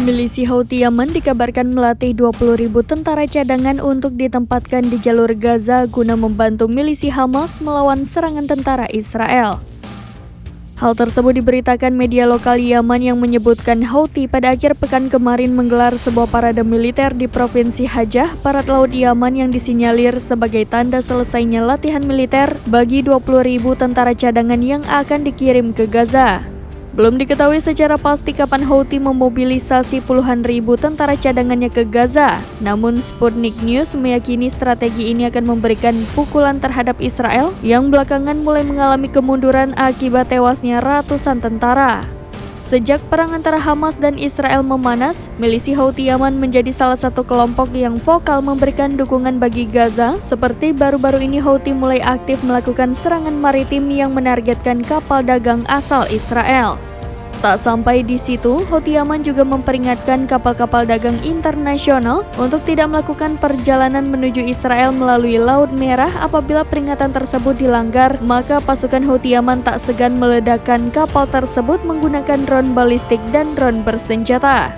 Milisi Houthi Yaman dikabarkan melatih 20.000 tentara cadangan untuk ditempatkan di jalur Gaza guna membantu milisi Hamas melawan serangan tentara Israel. Hal tersebut diberitakan media lokal Yaman yang menyebutkan Houthi pada akhir pekan kemarin menggelar sebuah parade militer di Provinsi Hajah, barat laut Yaman yang disinyalir sebagai tanda selesainya latihan militer bagi 20.000 tentara cadangan yang akan dikirim ke Gaza. Belum diketahui secara pasti kapan Houthi memobilisasi puluhan ribu tentara cadangannya ke Gaza. Namun Sputnik News meyakini strategi ini akan memberikan pukulan terhadap Israel yang belakangan mulai mengalami kemunduran akibat tewasnya ratusan tentara. Sejak perang antara Hamas dan Israel memanas, milisi Houthi Yaman menjadi salah satu kelompok yang vokal memberikan dukungan bagi Gaza, seperti baru-baru ini Houthi mulai aktif melakukan serangan maritim yang menargetkan kapal dagang asal Israel. Tak sampai di situ, Houthi Yaman juga memperingatkan kapal-kapal dagang internasional untuk tidak melakukan perjalanan menuju Israel melalui Laut Merah. Apabila peringatan tersebut dilanggar, maka pasukan Houthi Yaman tak segan meledakkan kapal tersebut menggunakan drone balistik dan drone bersenjata.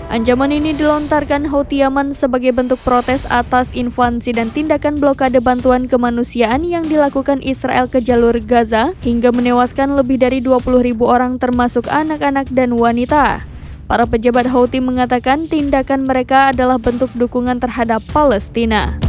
Ancaman ini dilontarkan Houthi Yaman sebagai bentuk protes atas invasi dan tindakan blokade bantuan kemanusiaan yang dilakukan Israel ke jalur Gaza hingga menewaskan lebih dari 20.000 orang termasuk anak-anak dan wanita. Para pejabat Houthi mengatakan tindakan mereka adalah bentuk dukungan terhadap Palestina.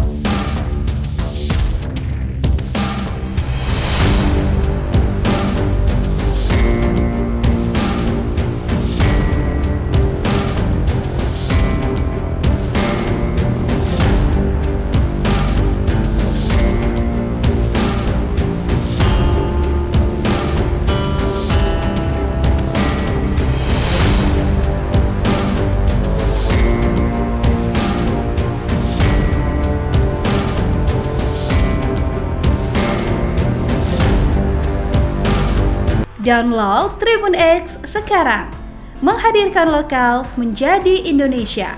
Download Tribun X sekarang, menghadirkan lokal menjadi Indonesia.